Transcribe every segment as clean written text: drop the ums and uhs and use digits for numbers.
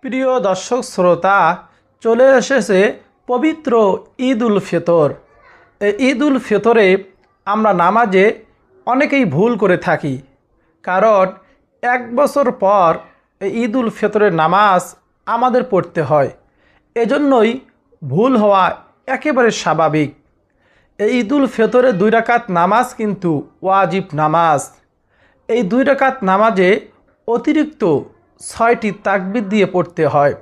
প্রিয় দর্শক শ্রোতা, চলে এসেছে পবিত্র ঈদ উল ফিতর। এই ঈদ উল ফিতরে আমরা নামাজে অনেকেই ভুল করে থাকি, কারণ এক বছর পর এই ঈদ উল ফিতরের নামাজ আমাদের পড়তে হয়। এজন্যই ভুল হওয়া একেবারে স্বাভাবিক। এই ঈদ উল ফিতরে 2 রাকাত নামাজ কিন্তু ওয়াজিব নামাজ। এই 2 রাকাত নামাজে অতিরিক্ত 6টি তাকবীর দিয়ে পড়তে হয়।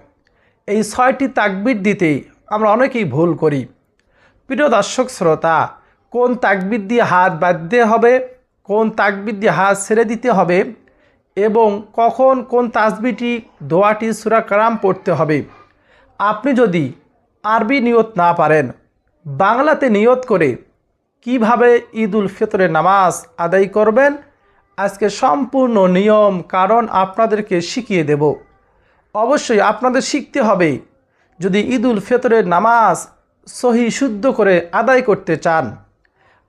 এই 6টি তাকবীর দিতেই আমরা অনেকেই ভুল করি। প্রিয় দর্শক শ্রোতা, কোন তাকবীর দিয়ে হাত বাঁধতে হবে, কোন তাকবীর দিয়ে হাত ছেড়ে দিতে হবে এবং কখন কোন তাসবিহটি দোয়াটি সূরা কালাম পড়তে হবে, আপনি যদি আরবি নিয়ত না পারেন, বাংলাতে নিয়ত করে কিভাবে ঈদ উল ফিতরের নামাজ আদায় করবেন, আজকে সম্পূর্ণ নিয়ম কারণ আপনাদেরকে শিখিয়ে দেব। অবশ্যই আপনাদের শিখতে হবে, যদি ঈদ উল ফিতরের নামাজ সহি শুদ্ধ করে আদায় করতে চান।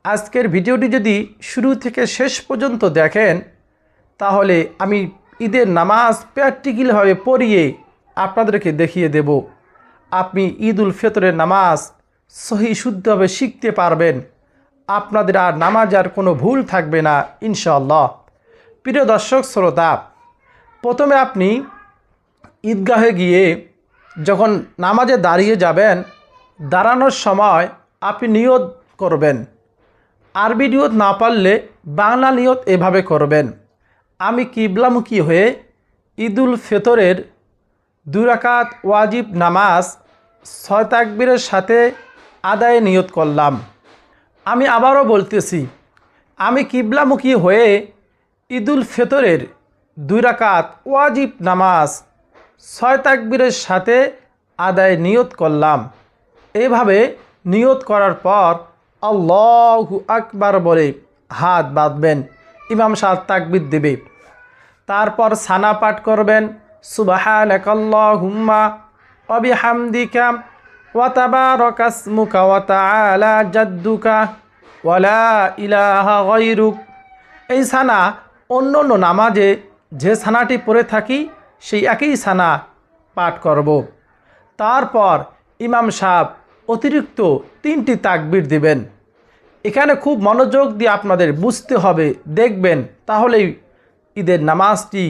আজকের ভিডিওটি যদি শুরু থেকে শেষ পর্যন্ত দেখেন, তাহলে আমি ঈদের নামাজ প্র্যাকটিক্যালভাবে পড়িয়ে আপনাদেরকে দেখিয়ে দেব। আপনি ঈদ উল ফিতরের নামাজ সহি শুদ্ধভাবে শিখতে পারবেন। আপনাদের আর নামাজ আর কোনো ভুল থাকবে না ইনশাআল্লাহ। প্রিয় দর্শক শ্রোতা, প্রথমে আপনি ঈদগাহে গিয়ে যখন নামাজে দাঁড়িয়ে যাবেন, দাঁড়ানোর সময় আপনি নিয়ত করবেন। আরবি নিয়ত না পারলে বাংলা নিয়ত এভাবে করবেন: আমি কিবলামুখী হয়ে ঈদ উল ফিতরের 2 রাকাত ওয়াজিব নামাজ 6 তাকবীরের সাথে আদায়ে নিয়ত করলাম। আমি আবারও বলতেছি, আমি কিবলামুখী হয়ে ঈদ উল ফিতরের 2 রাকাত ওয়াজিব নামাজ 6 তাকবীরের সাথে আদায়ে নিয়ত করলাম। এভাবে নিয়ত করার পর আল্লাহু আকবার বলে হাত বাঁধবেন। ইমাম সাহেব তাকবীর দেবে, তারপর সানা পাঠ করবেন: সুবহানাকাল্লাহুম্মা ওয়া বিহামদিকা ওয়া তাবারাকা ইসমুকা ওয়া তাআলা জাদ্দুকা ওয়া লা ইলাহা গায়রুক। এই সানা অন্য নামাজে যে সানাটি পড়ে থাকি সেই একই সানা পাঠ করব। তারপর ইমাম সাহেব অতিরিক্ত 3টি তাকবীর দিবেন। এখানে খুব মনোযোগ দিয়ে আপনাদের বুঝতে হবে, দেখবেন, তাহলেই ঈদের নামাজটি,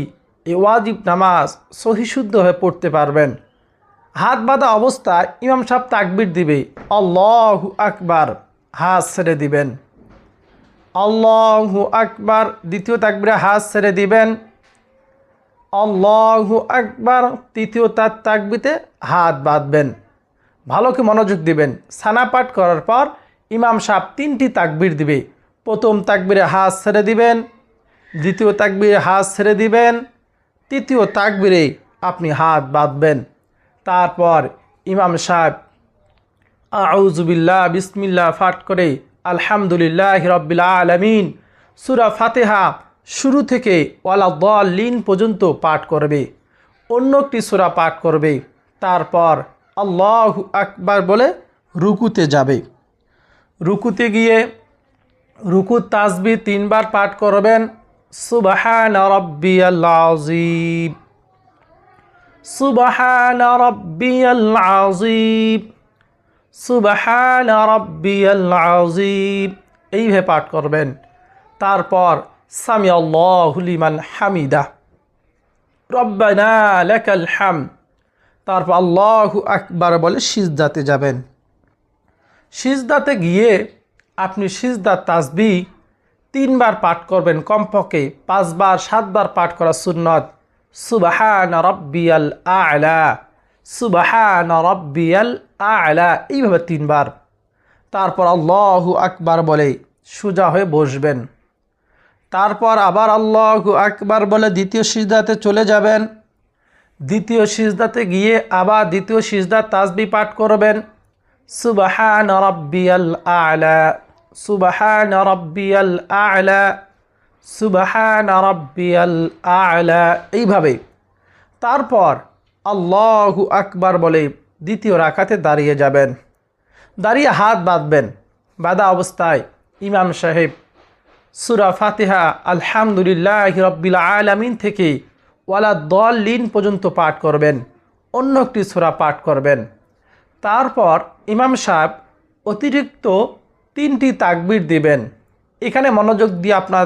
এই ওয়াজিব নামাজ সহিশুদ্ধভাবে পড়তে পারবেন। হাত বাঁধা অবস্থায় ইমাম সাহেব তাকবীর দিবে, আল্লাহু আকবার, হাত ছেড়ে দিবেন। আল্লাহু আকবার, দ্বিতীয় তাকবীরে হাত ছেড়ে দিবেন। আল্লাহু আকবার, তৃতীয় তাকবীরে হাত বাঁধবেন। ভালো কি মনোযোগ দিবেন। সানা পাঠ করার পর ইমাম সাহেব 3টি তাকবীর দিবে। প্রথম তাকবীরে হাত ছেড়ে দিবেন, দ্বিতীয় তাকবীরে হাত ছেড়ে দিবেন, তৃতীয় তাকবীরে আপনি হাত বাঁধবেন। তারপর ইমাম সাহেব আউযু বিল্লাহ বিসমিল্লাহ পাঠ করে আলহামদুলিল্লাহি রাব্বিল আলামিন সূরা ফাতিহা শুরু থেকে ওয়ালা দাল্লিন পর্যন্ত পাঠ করবে। অন্য একটি সূরা পাঠ করবে। তারপর আল্লাহু আকবার বলে রুকুতে যাবে। রুকুতে গিয়ে রুকুর তাসবিহ 3 বার পাঠ করবেন: সুবহানা রাব্বিয়াল আযীম, সুবহানা রাব্বিয়াল আযীম, সুবহানা রাব্বিয়াল আযীম, এইভাবে পাঠ করবেন। তারপর সামি আল্লাহু লিমান হামিদা, রব্বানা লাকাল হামদ, তারপর আল্লাহু আকবার বলে সিজদাতে যাবেন। সিজদাতে গিয়ে আপনি সিজদার তাসবিহ 3 বার পাঠ করবেন, কমপক্ষে 5 বার 7 বার পাঠ করা সুন্নত। সুবহানা রাব্বিয়াল আ'লা, সুবহানা রাব্বিয়াল আ'লা, এইভাবে 3 বার। তারপর আল্লাহু আকবার বলে সোজা হয়ে বসবেন। তারপর আবার আল্লাহু আকবার বলে দ্বিতীয় সিজদাতে চলে যাবেন। দ্বিতীয় সিজদাতে গিয়ে আবার দ্বিতীয় সিজদার তাসবিহ পাঠ করবেন: সুবহানা রাব্বিয়াল আ'লা, সুবহানা রাব্বিয়াল আ'লা, সুবহানা রাব্বিয়াল আ'লা, এইভাবে। তারপর আল্লাহু আকবার বলে দ্বিতীয় রাকাতে দাঁড়িয়ে যাবেন। দাঁড়িয়ে হাত বাঁধবেন। বাঁধা অবস্থায় ইমাম সাহেব সূরা ফাতিহা আলহামদুলিল্লাহি রাব্বিল আলামিন থেকে ওয়ালা দাল্লিন পর্যন্ত পাঠ করবেন। অন্য একটি সূরা পাঠ করবেন। তারপর ইমাম সাহেব অতিরিক্ত 3টি তাকবীর দিবেন। এখানে মনোযোগ দিয়ে আপনার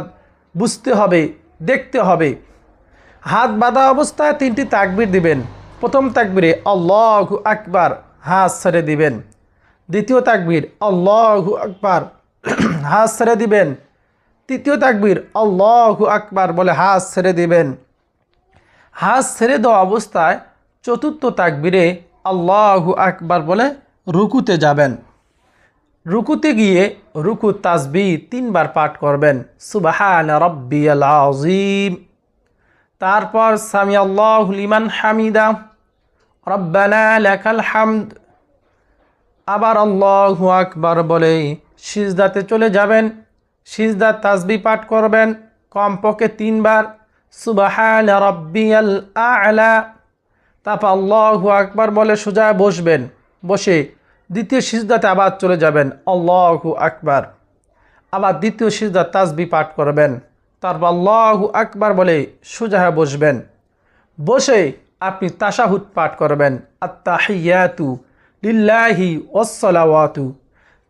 বুঝতে হবে, দেখতে হবে। হাত বাঁধা অবস্থায় 3টি তাকবীর দিবেন। প্রথম তাকবীরে আল্লাহু আকবার, হাত ছেড়ে দিবেন। দ্বিতীয় তাকবীর আল্লাহু আকবার, হাত ছেড়ে দিবেন। তৃতীয় তাকবীর আল্লাহু আকবার বলে হাত ছেড়ে দিবেন। হাত ছেড়ে দেওয়া অবস্থায় চতুর্থ তাকবীরে আল্লাহু আকবার বলে রুকুতে যাবেন। রুকুতে গিয়ে রুকু তাসবিহ 3 বার পাঠ করবেন, সুবহান রাব্বিয়াল আযীম। তারপর সামি আল্লাহু লিমান হামিদা, রব্বানা লাকাল হামদ। আবার আল্লাহু আকবার বলে সিজদাতে চলে যাবেন। সিজদার তাসবিহ পাঠ করবেন কমপক্ষে 3 বার, সুবহান রাব্বিয়াল আ'লা। তারপর আল্লাহু আকবার বলে সোজা বসবেন। বসে দ্বিতীয় সিজদাতে আবার চলে যাবেন, আল্লাহু আকবার। আবার দ্বিতীয় সিজদার তাসবিহ পাঠ করবেন। তারপর আল্লাহু আকবার বলে সোজা বসবেন। বসে আপনি তাশাহুদ পাঠ করবেন, আত্তাহিয়াতু লিল্লাহি ওয়াসসালাওয়াতু।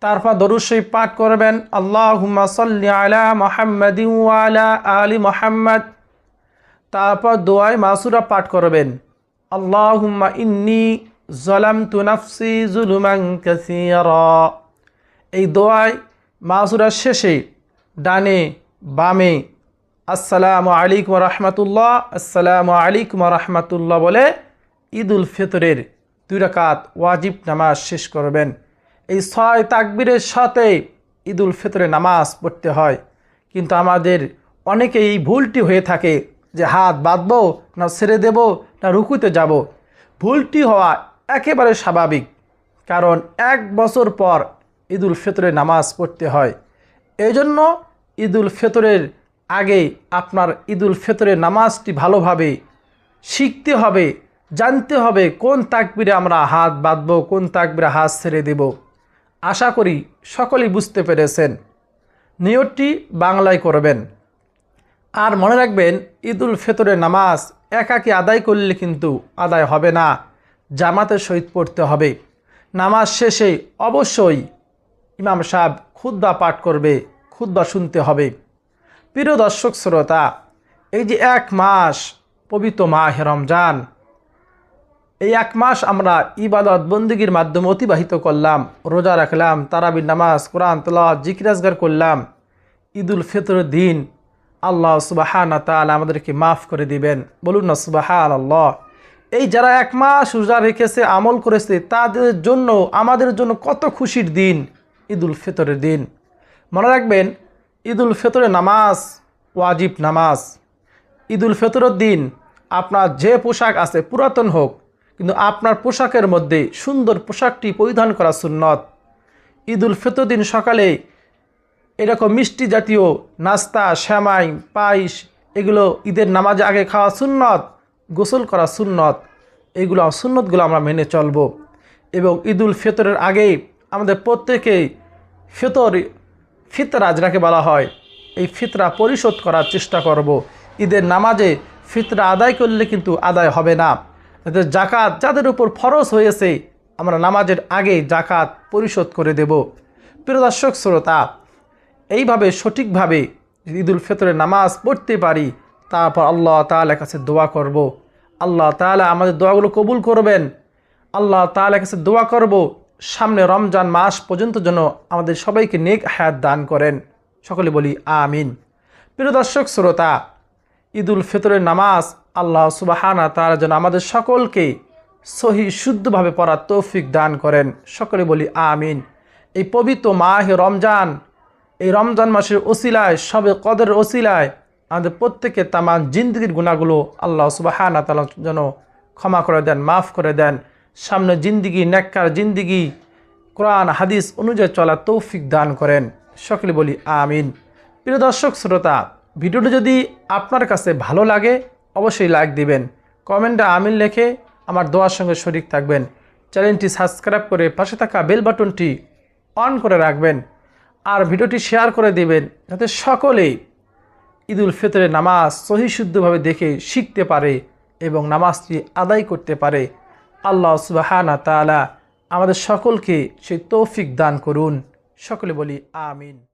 তারপর দরুদ শরীফ পাঠ করবেন, আল্লাহুম্মা সাল্লি আলা মুহাম্মাদিন ওয়া আলা আলি মুহাম্মাদ। তারপর দোয়ায়ে মাসুরা পাঠ করবেন, আল্লাহুম্মা ইন্নী যালামতু নাফসি যুলুমান কাসীরা। এই দোয়ায় মাসুরার শেষে ডানে বামে আসসালামু আলাইকুম ওয়া রাহমাতুল্লাহ, আসসালামু আলাইকুম ওয়া রাহমাতুল্লাহ বলে ঈদুল ফিতরের 2 রাকাত ওয়াজিব নামাজ শেষ করবেন। এই 6 তাকবীরের সাথে ঈদুল ফিতরের নামাজ পড়তে হয়। কিন্তু আমাদের অনেকে এই ভুলটি হয়ে থাকে যে হাত বাঁধবো না ছেড়ে দেব না রুকুতে যাব। ভুলটি হওয়া একেবারে স্বাভাবিক, কারণ 1 বছর পর ঈদুল ফিতরের নামাজ পড়তে হয়। এই জন্য ঈদুল ফিতরের আগে আপনার ঈদুল ফিতরের নামাজটি ভালোভাবে শিখতে হবে, জানতে হবে কোন তাকবীরে আমরা হাত বাঁধবো, কোন তাকবীরে হাত ছেড়ে দেব। আশা করি সকলেই বুঝতে পেরেছেন। নিয়তটি বাংলায় করবেন। আর মনে রাখবেন, ঈদুল ফিতরের নামাজ একাকী আদায় করলে কিন্তু আদায় হবে না, জামাতের সহিত পড়তে হবে। নামাজ শেষে অবশ্যই ইমাম সাহেব খুতবা পাঠ করবে, খুতবা শুনতে হবে। প্রিয় দর্শক শ্রোতা, এই যে 1 মাস পবিত্র মাহে রমজান, এই 1 মাস আমরা ইবাদত বন্দেগীর মাধ্যমে অতিবাহিত করলাম, রোজা রাখলাম, তারাবির নামাজ, কোরআন তেলাওয়াত, জিকির আজগার করলাম। ঈদুল ফিতরের দিন আল্লাহ সুবহানাহু ওয়া তাআলা আমাদেরকে মাফ করে দিবেন, বলুন না সুবহানাল্লাহ। এই যারা 1 মাস রোজা রেখেছে, আমল করেছে, তাদের জন্য আমাদের জন্য কত খুশির দিন ঈদুল ফিতরের দিন। মনে রাখবেন, ঈদুল ফিতরের নামাজ ওয়াজিব নামাজ। ঈদুল ফিতরের দিন আপনার যে পোশাক আছে পুরাতন হোক, কিন্তু আপনার পোশাকের মধ্যে সুন্দর পোশাকটি পরিধান করা সুন্নত। ঈদুল ফিতর দিন সকালে এরকম মিষ্টি জাতীয় নাস্তা, সেমাই, পায়েস, এগুলো ঈদের নামাজে আগে খাওয়া সুন্নত, গোসল করা সুন্নত। এইগুলো সুন্নতগুলো আমরা মেনে চলব। এবং ঈদুল ফিতরের আগে আমাদের প্রত্যেকেই ফিতরা যেটাকে বলা হয়, এই ফিতরা পরিশোধ করার চেষ্টা করব। ঈদের নামাজে ফিতরা আদায় করলে কিন্তু আদায় হবে না। তাদের জাকাত যাদের উপর ফরজ হয়েছে, আমরা নামাজের আগে জাকাত পরিশোধ করে দেব। প্রিয় দর্শক শ্রোতা, এইভাবে সঠিকভাবে ঈদুল ফিতরের নামাজ পড়তে পারি, তারপর আল্লাহ তাআলার কাছে দোয়া করব। আল্লাহ তাআলা আমাদের দোয়াগুলো কবুল করবেন। আল্লাহ তাআলার কাছে দোয়া করব সামনে রমজান মাস পর্যন্ত যেন আমাদের সবাইকে নেক হায়াত দান করেন। সকলে বলি আমিন। প্রিয় দর্শক শ্রোতা, ঈদুল ফিতরের নামাজ আল্লাহ সুবহানাহু ওয়া তাআলা যেন আমাদের সকলকে সহি শুদ্ধভাবে পড়ার তৌফিক দান করেন। সকলে বলি আমিন। এই পবিত্র মাহে রমজান, এই রমজান মাসের ওসিলায়, শবে কদরের ওসিলায় আমাদের প্রত্যেকের তামাম জিন্দগির গুনাহগুলো আল্লাহ সুবহানাহু ওয়া তাআলা যেন ক্ষমা করে দেন, মাফ করে দেন। সামনে জিন্দিগি, নেককার জিন্দিগি, কোরআন হাদিস অনুযায়ী চলার তৌফিক দান করেন। সকলে বলি আমিন। প্রিয় দর্শক শ্রোতা, ভিডিওটি যদি আপনার কাছে ভালো লাগে অবশ্যই লাইক দিবেন, কমেন্টে আমিন লিখে আমার দোয়ার সঙ্গে শরীক থাকবেন। চ্যানেলটি সাবস্ক্রাইব করে পাশে থাকা বেল বাটনটি অন করে রাখবেন। আর ভিডিওটি শেয়ার করে দিবেন যাতে সকলেই ঈদুল ফিতরের নামাজ সহি শুদ্ধভাবে দেখে শিখতে পারে এবং নামাজটি আদায় করতে পারে। আল্লাহ সুবহানাহু ওয়া তাআলা আমাদের সকলকে সেই তৌফিক দান করুন। সকলে বলি আমিন।